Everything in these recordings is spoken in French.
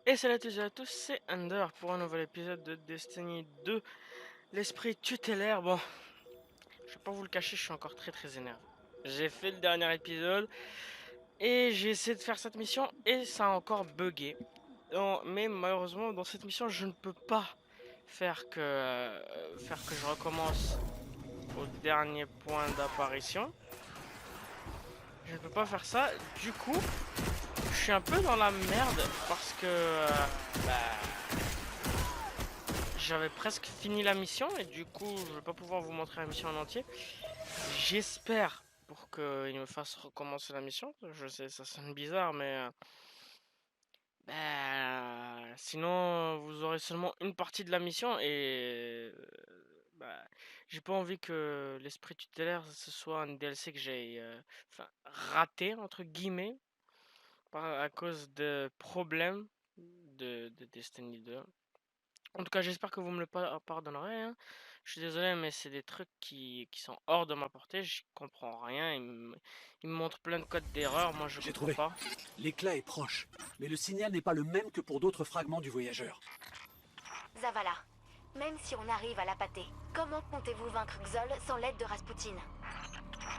Et salut à tous et à tous, c'est Ender pour un nouvel épisode de Destiny 2, l'esprit tutélaire. Bon, je vais pas vous le cacher, je suis encore très énervé. J'ai fait le dernier épisode et j'ai essayé de faire cette mission et ça a encore bugué. Mais malheureusement, dans cette mission, je ne peux pas faire que je recommence au dernier point d'apparition. Je ne peux pas faire ça. Du coup, je suis un peu dans la merde parce que bah, j'avais presque fini la mission et du coup je vais pas pouvoir vous montrer la mission en entier. J'espère pour qu'il me fasse recommencer la mission. Je sais, ça sonne bizarre, mais sinon vous aurez seulement une partie de la mission et bah, j'ai pas envie que l'esprit tutélaire ce soit un DLC que j'ai raté entre guillemets à cause de problèmes de Destiny 2. En tout cas, j'espère que vous me le pardonnerez, hein. Je suis désolé, mais c'est des trucs qui sont hors de ma portée. Je comprends rien. Il me montre plein de codes d'erreur. Moi, je J'ai comprends trouvé. pas. L'éclat est proche, mais le signal n'est pas le même que pour d'autres fragments du voyageur. Zavala, même si on arrive à l'appâter, comment comptez-vous vaincre Xol sans l'aide de Rasputin?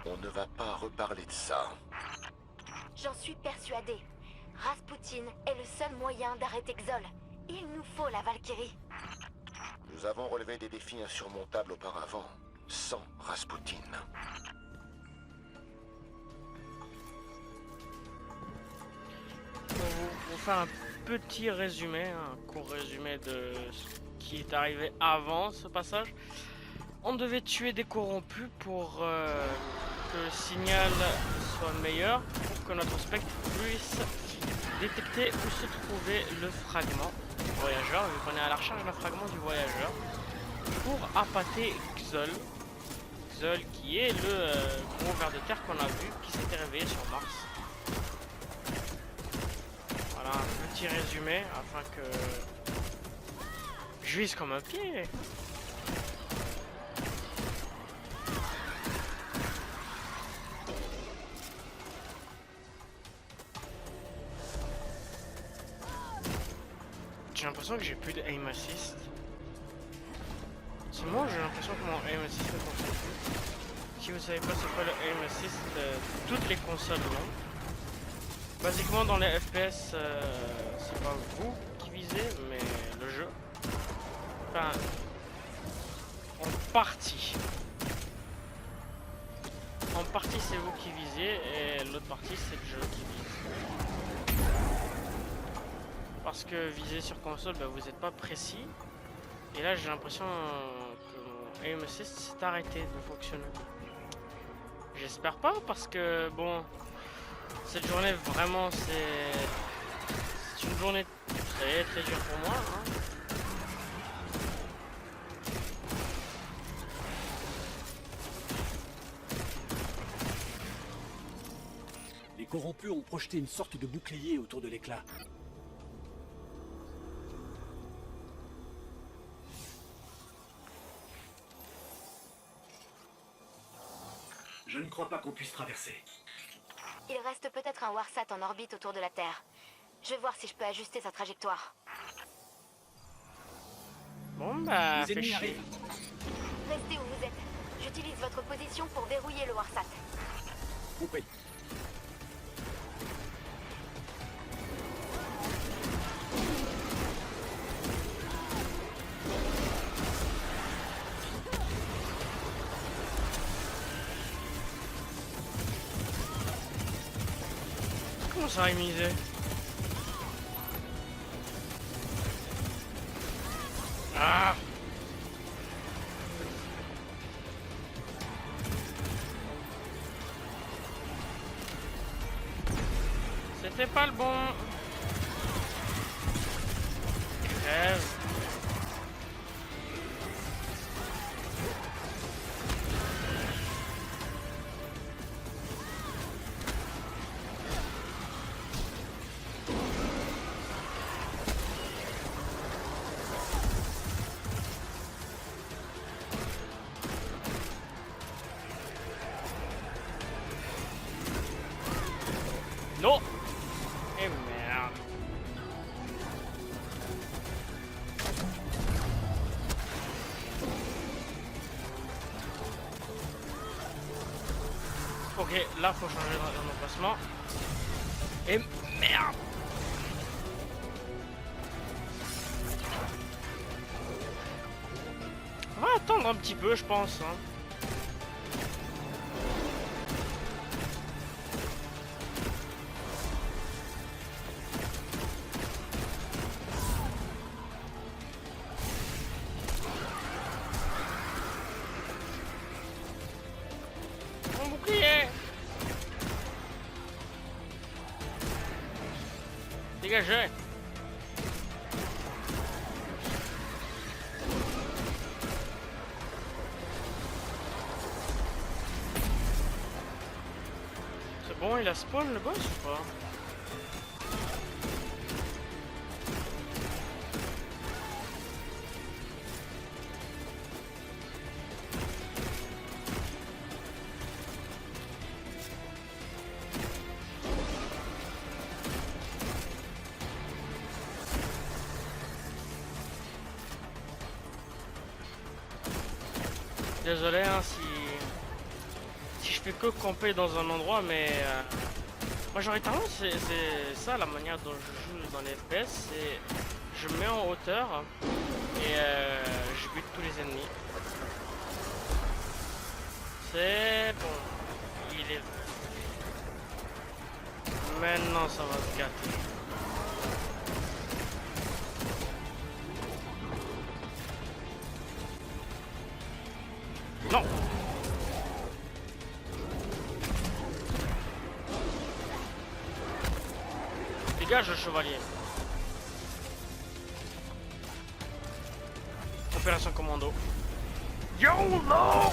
On ne va pas reparler de ça. J'en suis persuadée. Rasputin est le seul moyen d'arrêter Xol. Il nous faut la Valkyrie. Nous avons relevé des défis insurmontables auparavant, sans Rasputin. Pour vous faire un petit résumé, un court résumé de ce qui est arrivé avant ce passage. On devait tuer des corrompus pour que le signal soit meilleur, pour que notre spectre puisse détecter où se trouvait le fragment du voyageur, vu qu'on est à la recherche d'un fragment du voyageur, pour appâter Xol. Xol qui est le gros ver de terre qu'on a vu, qui s'était réveillé sur Mars. Voilà un petit résumé afin que je vise comme un pied. J'ai l'impression que j'ai plus de aim assist. Moi j'ai l'impression que mon aim assist ne fonctionne plus. Si vous savez pas c'est quoi le aim assist, toutes les consoles l'ont. Basiquement dans les FPS, c'est pas vous qui visez, mais le jeu. Enfin, en partie. En partie c'est vous qui visez et l'autre partie c'est le jeu qui vise. Parce que viser sur console, bah, vous n'êtes pas précis. Et là j'ai l'impression que mon aim assist s'est arrêté de fonctionner. J'espère pas parce que bon, cette journée vraiment c'est une journée très dure pour moi, hein. Les corrompus ont projeté une sorte de bouclier autour de l'éclat. Je ne crois pas qu'on puisse traverser. Il reste peut-être un Warsat en orbite autour de la Terre. Je vais voir si je peux ajuster sa trajectoire. Bon bah, Les fait ennemis chier. arrivent. Restez où vous êtes. J'utilise votre position pour verrouiller le Warsat. Compris. Comment ça a misé? Ah! C'était pas le bon. Crève. Non! Et merde. Ok, là faut changer d'emplacement. Et merde! On va attendre un petit peu, je pense. Hein. Mon bouclier! Dégagez! C'est bon, il a spawn le boss ou pas? Désolé hein, si je fais que camper dans un endroit, mais majoritairement c'est ça la manière dont je joue dans les FPS, c'est je me mets en hauteur et je bute tous les ennemis. C'est bon, il est... Maintenant ça va se gâter. Non! Dégage le chevalier. Opération commando. YOLO!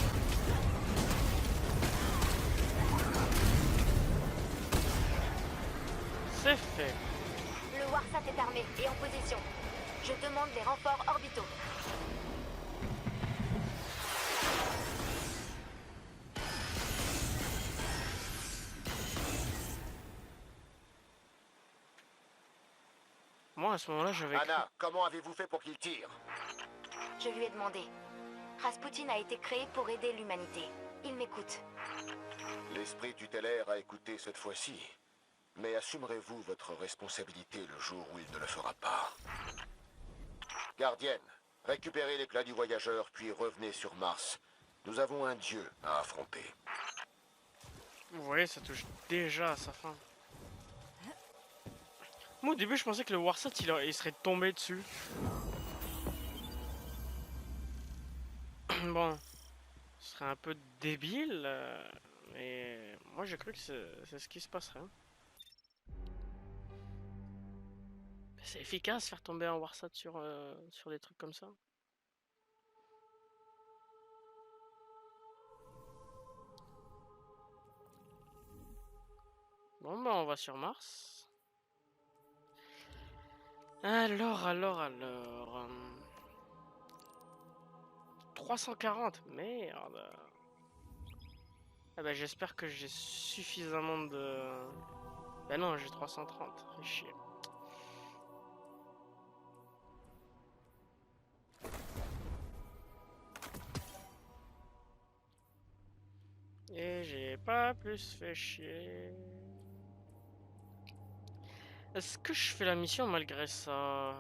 C'est fait. Le Warsat est armé et en position. Je demande les renforts orbitaux. Moi à ce moment-là je vais... Anna, comment avez-vous fait pour qu'il tire? Je lui ai demandé. Rasputin a été créé pour aider l'humanité. Il m'écoute. L'esprit tutélaire a écouté cette fois-ci. Mais assumerez-vous votre responsabilité le jour où il ne le fera pas? Gardienne, récupérez l'éclat du voyageur, puis revenez sur Mars. Nous avons un dieu à affronter. Vous voyez, ça touche déjà à sa fin. Moi au début je pensais que le Warsat il serait tombé dessus. Bon, ce serait un peu débile, mais moi j'ai cru que c'est ce qui se passerait. C'est efficace faire tomber un Warsat sur des trucs comme ça. Bon bah on va sur Mars. Alors... 340, merde. Ah bah j'espère que j'ai suffisamment de... Bah non, j'ai 330, fait chier. Et j'ai pas plus fait chier. Est-ce que je fais la mission malgré ça?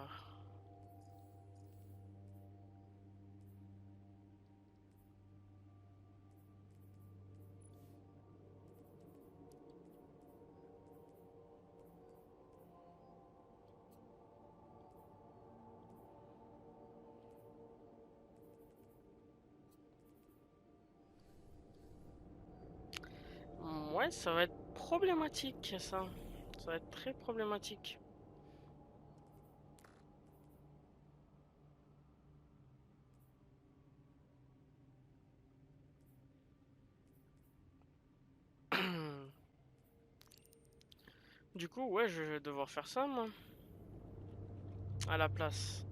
Ouais, ça va être problématique ça. Ça va être très problématique. Du coup, ouais, je vais devoir faire ça, moi. À la place.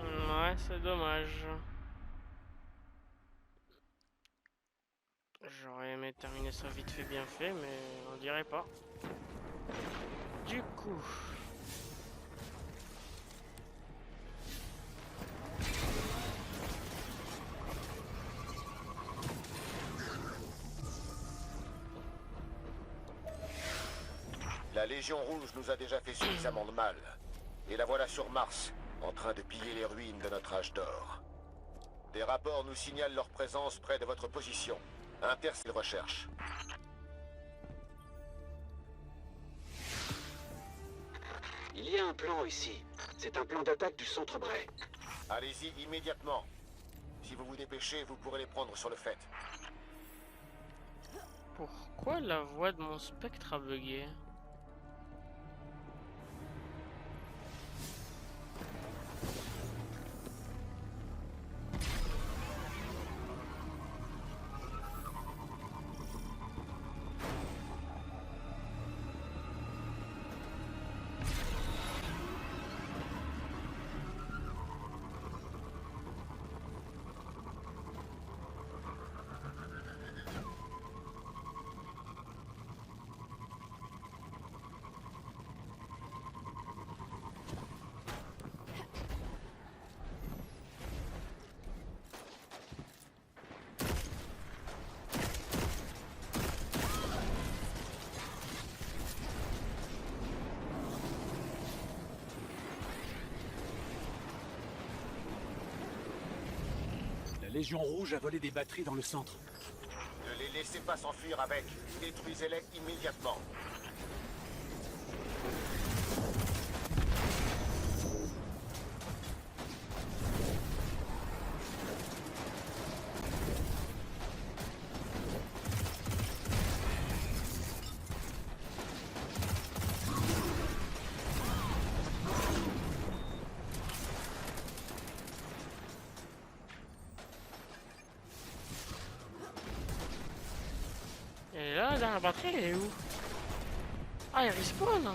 Ouais, c'est dommage. J'aurais aimé terminer ça vite fait, bien fait, mais on dirait pas. Du coup... La Légion Rouge nous a déjà fait suffisamment de mal. Et la voilà sur Mars, en train de piller les ruines de notre âge d'or. Des rapports nous signalent leur présence près de votre position. Intercelle recherche. Il y a un plan ici. C'est un plan d'attaque du centre Bray. Allez-y immédiatement. Si vous vous dépêchez, vous pourrez les prendre sur le fait. Pourquoi la voix de mon spectre a bugué? La Légion Rouge a volé des batteries dans le centre. Ne les laissez pas s'enfuir avec. Détruisez-les immédiatement. Et là, la dernière batterie, elle est où? Ah, il respawn.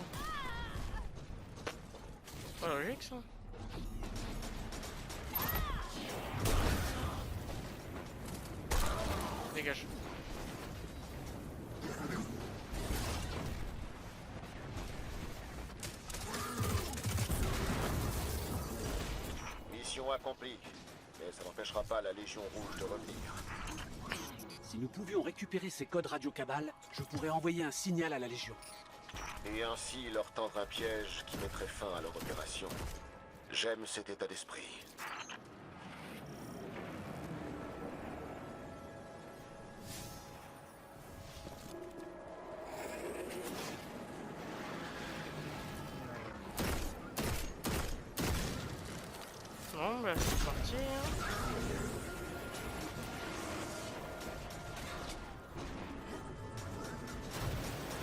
Pas logique ça. Dégage. Mission accomplie. Mais ça n'empêchera pas la Légion Rouge de revenir. Si nous pouvions récupérer ces codes radio Cabal, je pourrais envoyer un signal à la Légion. Et ainsi leur tendre un piège qui mettrait fin à leur opération. J'aime cet état d'esprit. Bon, bah c'est parti. Hein.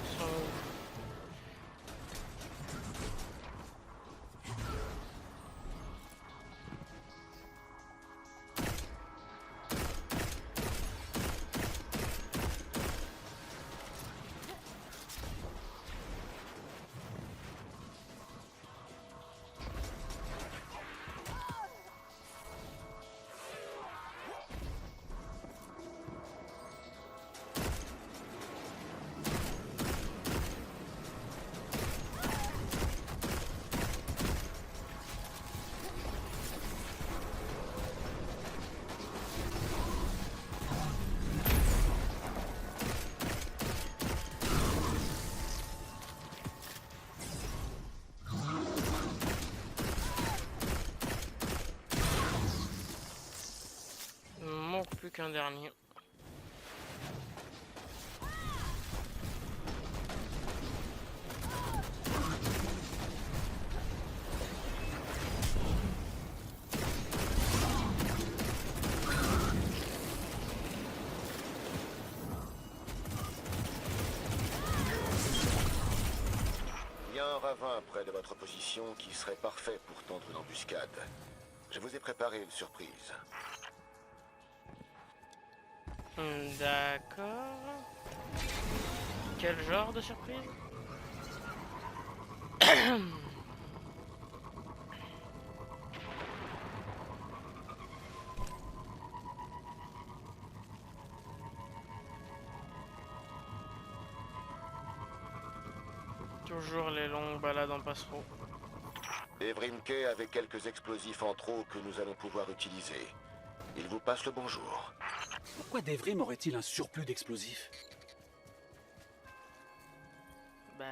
Ils sont où? Il me manque plus qu'un dernier. Il y a un ravin près de votre position qui serait parfait pour tendre une embuscade. Je vous ai préparé une surprise. D'accord. Quel genre de surprise? Toujours les longues balades en passereau. Evrimke avait quelques explosifs en trop que nous allons pouvoir utiliser. Il vous passe le bonjour. Pourquoi Devrim aurait-il un surplus d'explosifs? Bah...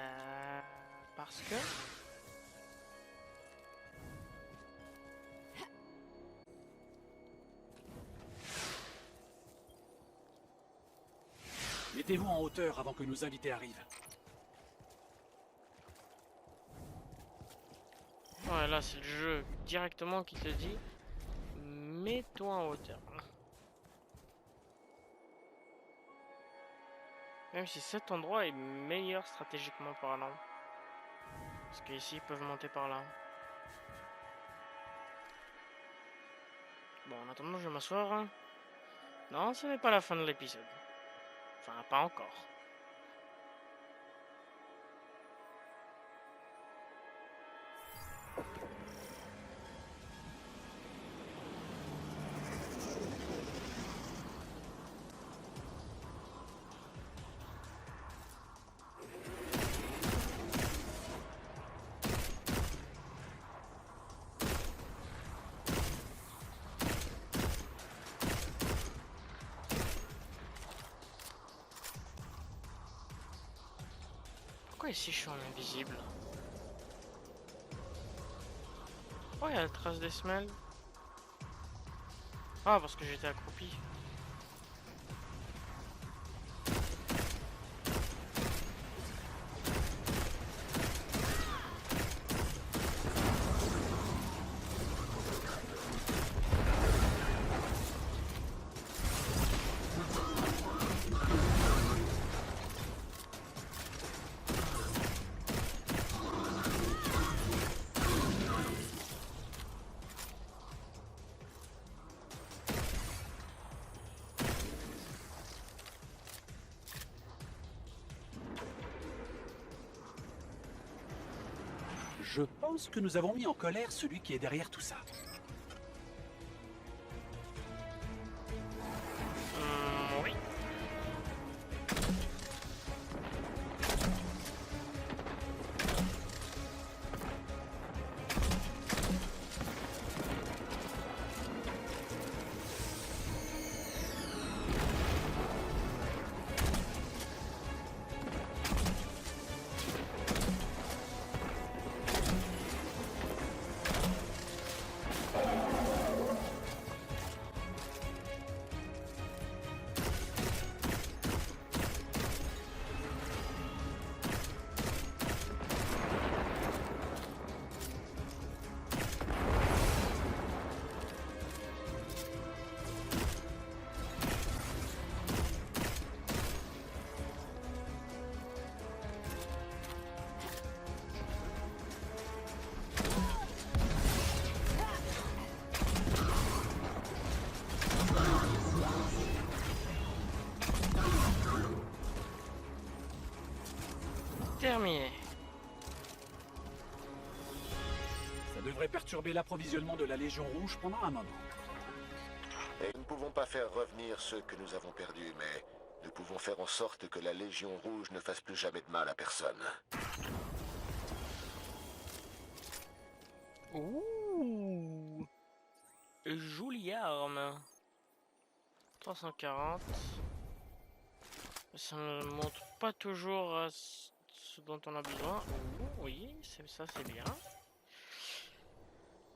Parce que... Mettez-vous en hauteur avant que nos invités arrivent. Ouais, là c'est le jeu directement qui te dit mets-toi en hauteur. Même si cet endroit est meilleur stratégiquement parlant. Parce qu'ici ils peuvent monter par là. Bon, en attendant je vais m'asseoir. Non, ce n'est pas la fin de l'épisode. Enfin, pas encore. Pourquoi ici je suis en invisible? Oh, il y a la trace des semelles. Ah, parce que j'étais accroupi. Je pense que nous avons mis en colère celui qui est derrière tout ça. Oui. Terminé. Ça devrait perturber l'approvisionnement de la Légion Rouge pendant un moment. Et nous ne pouvons pas faire revenir ceux que nous avons perdus, mais nous pouvons faire en sorte que la Légion Rouge ne fasse plus jamais de mal à personne. Ouh. Jolie arme. 340. Ça ne montre pas toujours ce dont on a besoin. Ouh, oui, ça c'est bien.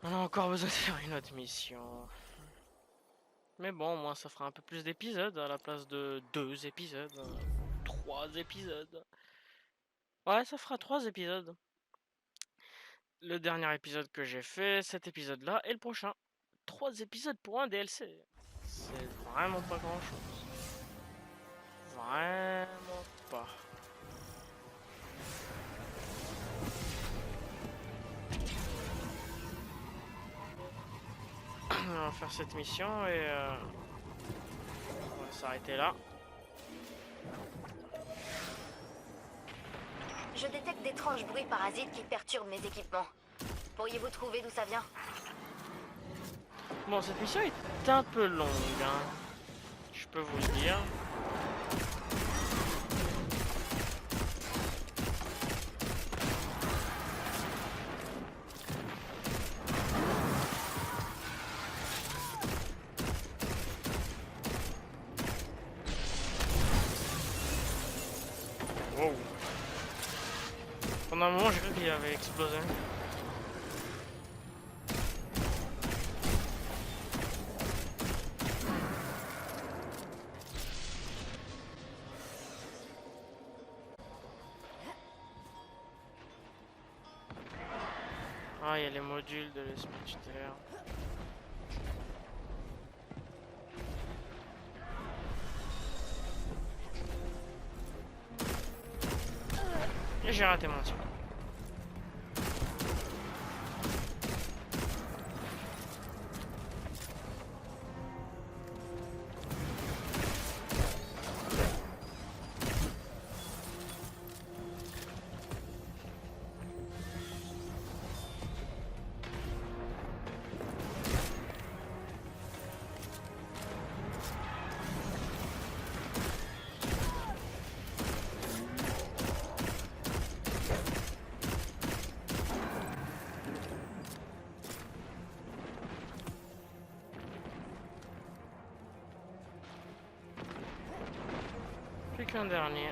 On a encore besoin de faire une autre mission. Mais bon, au moins ça fera un peu plus d'épisodes à la place de 2 épisodes. 3 épisodes. Ouais, ça fera 3 épisodes. Le dernier épisode que j'ai fait, cet épisode-là, et le prochain. 3 épisodes pour un DLC. C'est vraiment pas grand-chose. Vraiment pas. On va faire cette mission et on va s'arrêter là. Je détecte d'étranges bruits parasites qui perturbent mes équipements. Pourriez-vous trouver d'où ça vient? Bon, cette mission est un peu longue, hein. Je peux vous le dire. Wow. Pendant un moment, j'ai cru qu'il avait explosé. Ah, il y a les modules de l'esprit tutélaire. Et j'ai raté mon tir. Plus qu'un dernier.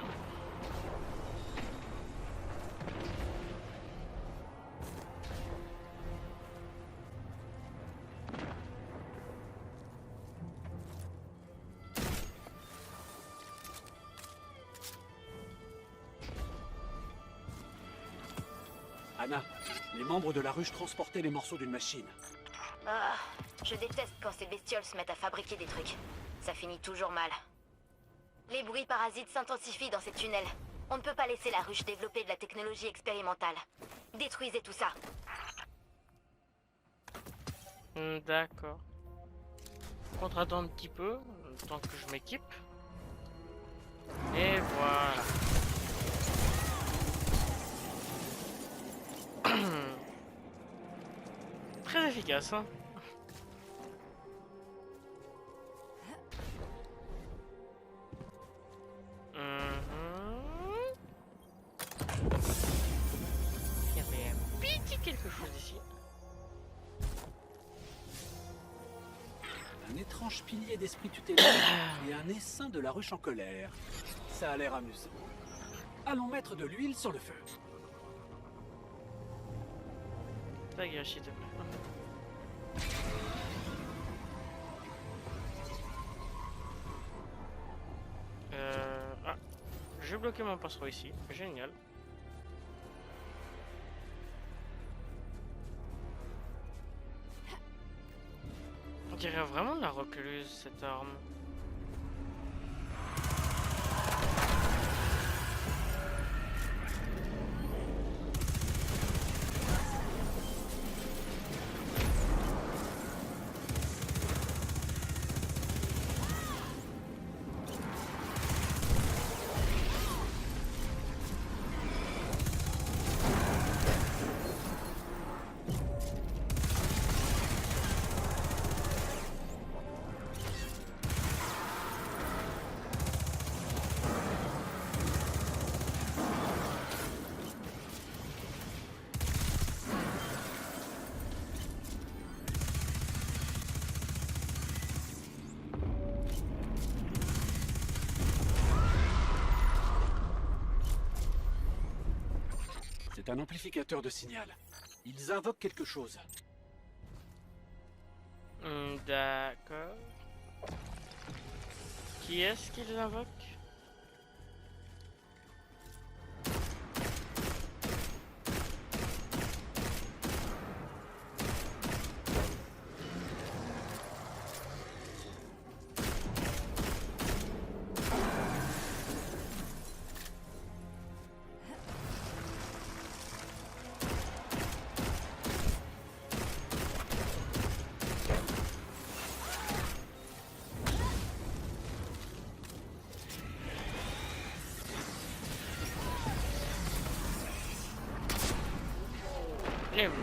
Anna, les membres de la ruche transportaient les morceaux d'une machine. Ah, je déteste quand ces bestioles se mettent à fabriquer des trucs. Ça finit toujours mal. Les bruits parasites s'intensifient dans ces tunnels. On ne peut pas laisser la ruche développer de la technologie expérimentale. Détruisez tout ça. D'accord. Contre-attends un petit peu, tant que je m'équipe. Et voilà. Très efficace, hein. Il y avait un petit quelque chose ici. Un étrange pilier d'esprit tutélaire et un essaim de la ruche en colère. Ça a l'air amusant. Allons mettre de l'huile sur le feu. Ta gueule, s'il te plaît. Ah, j'ai bloqué mon passereau ici. Génial. On dirait vraiment de la recluse, cette arme. C'est un amplificateur de signal. Ils invoquent quelque chose. D'accord. Qui est-ce qu'ils invoquent? Eh oui.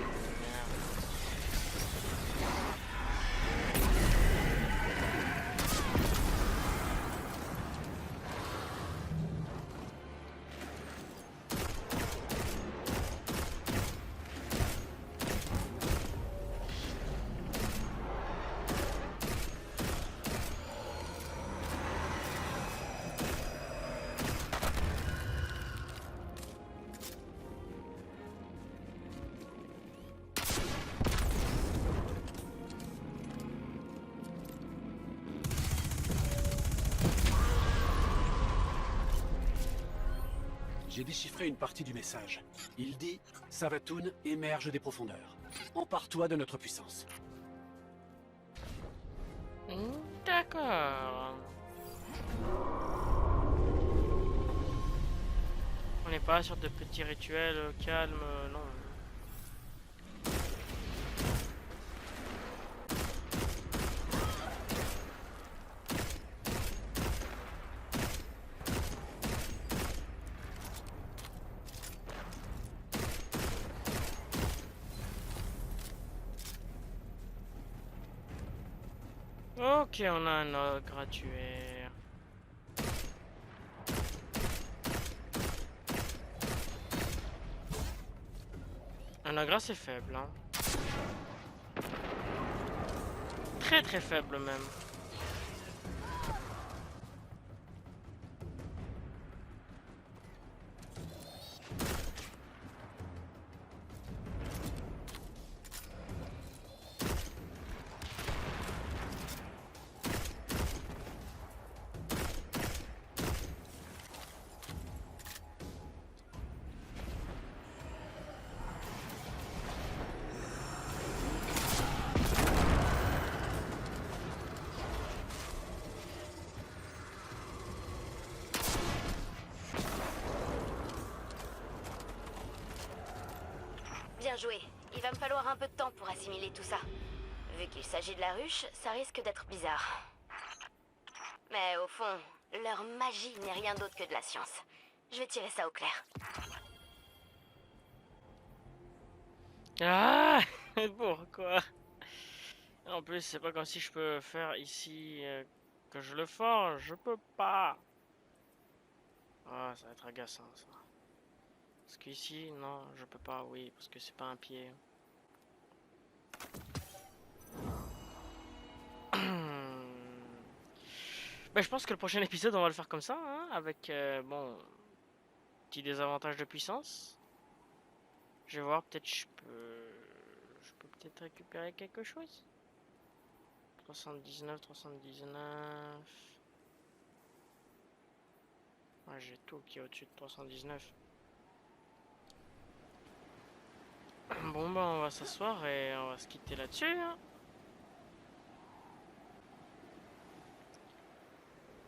J'ai déchiffré une partie du message. Il dit « Savathûn émerge des profondeurs. Empare-toi de notre puissance. » D'accord. On n'est pas sur de petits rituels calmes, non. Ok, on a un ogre gratuit. Un ogre assez faible, hein. Très très faible même. Bien joué. Il va me falloir un peu de temps pour assimiler tout ça. Vu qu'il s'agit de la ruche, ça risque d'être bizarre. Mais au fond, leur magie n'est rien d'autre que de la science. Je vais tirer ça au clair. Ah, pourquoi? En plus, c'est pas comme si je peux faire ici que je le forge. Je peux pas. Ah, ça va être agaçant ça. Parce qu'ici, non, je peux pas, oui, parce que c'est pas un pied. Ben, je pense que le prochain épisode, on va le faire comme ça, hein, avec, bon, petit désavantage de puissance. Je vais voir, peut-être je peux peut-être récupérer quelque chose. 79, 79. Ouais, j'ai tout qui est au-dessus de 319. Bon, ben, on va s'asseoir et on va se quitter là-dessus, hein.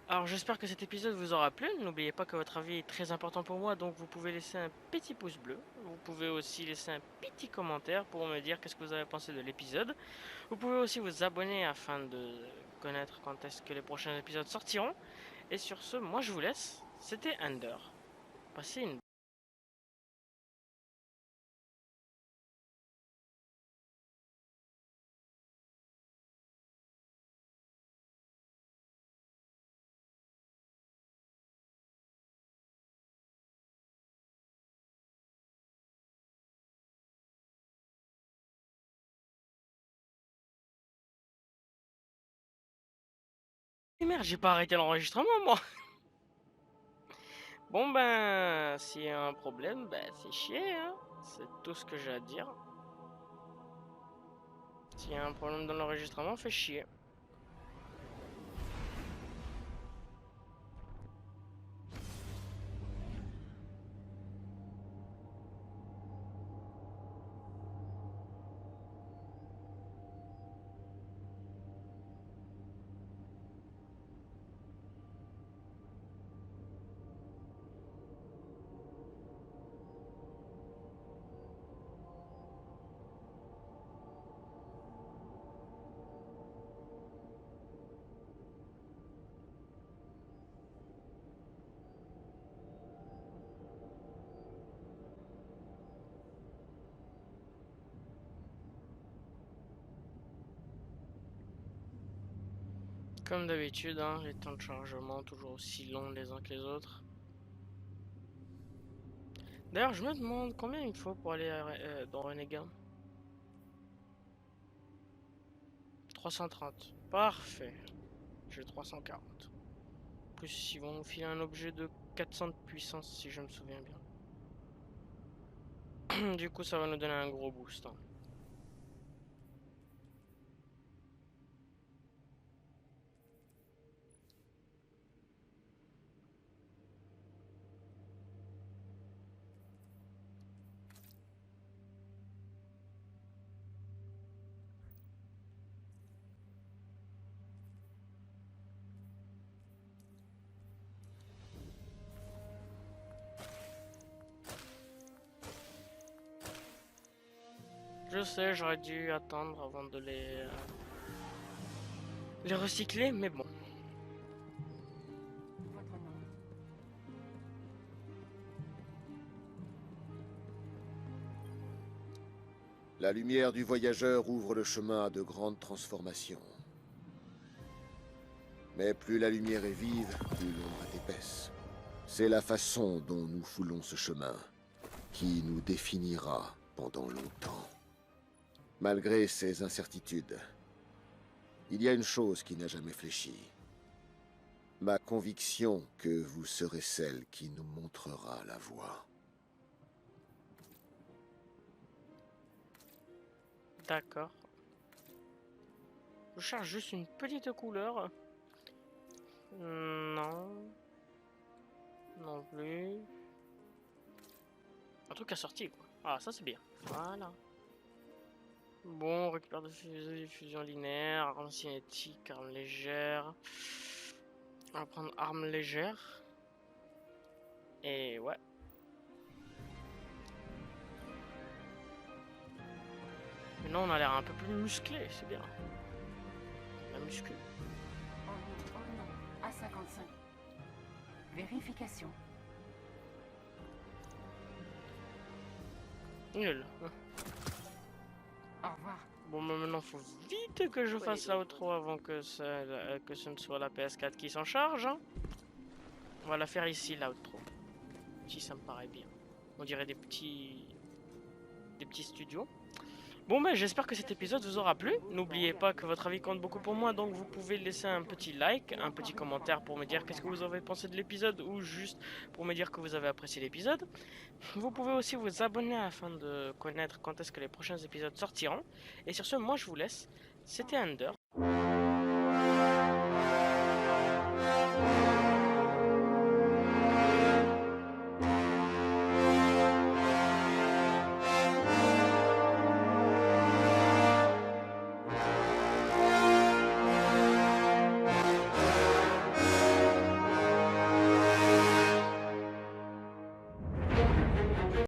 Alors j'espère que cet épisode vous aura plu. N'oubliez pas que votre avis est très important pour moi, donc vous pouvez laisser un petit pouce bleu. Vous pouvez aussi laisser un petit commentaire pour me dire qu'est-ce que vous avez pensé de l'épisode. Vous pouvez aussi vous abonner afin de connaître quand est-ce que les prochains épisodes sortiront. Et sur ce, moi je vous laisse. C'était Ender. Passez une merde, j'ai pas arrêté l'enregistrement moi. Bon ben, s'il y a un problème, ben c'est chier, hein. C'est tout ce que j'ai à dire. S'il y a un problème dans l'enregistrement, fait chier. Comme d'habitude, hein, les temps de chargement toujours aussi longs les uns que les autres. D'ailleurs, je me demande combien il faut pour aller dans Renégat. 330. Parfait. J'ai 340. En plus, ils vont nous filer un objet de 400 de puissance si je me souviens bien. Du coup, ça va nous donner un gros boost, hein. Je sais, j'aurais dû attendre avant de les recycler, mais bon. Votre nom. La lumière du voyageur ouvre le chemin à de grandes transformations. Mais plus la lumière est vive, plus l'ombre est épaisse. C'est la façon dont nous foulons ce chemin qui nous définira pendant longtemps. Malgré ces incertitudes, il y a une chose qui n'a jamais fléchi. Ma conviction que vous serez celle qui nous montrera la voie. D'accord. Je cherche juste une petite couleur. Non. Non plus. Un truc assorti quoi. Ah ça c'est bien. Voilà. Bon, on récupère des fusions linéaires, armes cinétiques, armes légères. On va prendre armes légères. Et ouais. Maintenant on a l'air un peu plus musclé, c'est bien. La muscu. Oh non, A55. Vérification. Nul. Au revoir. Bon, mais maintenant faut vite que je fasse l'outro avant que ce ne soit la PS4 qui s'en charge. Hein. On va la faire ici, l'outro. Si ça me paraît bien. On dirait des petits studios. Bon, mais j'espère que cet épisode vous aura plu. N'oubliez pas que votre avis compte beaucoup pour moi, donc vous pouvez laisser un petit like, un petit commentaire pour me dire qu'est-ce que vous avez pensé de l'épisode ou juste pour me dire que vous avez apprécié l'épisode. Vous pouvez aussi vous abonner afin de connaître quand est-ce que les prochains épisodes sortiront. Et sur ce, moi je vous laisse. C'était Under.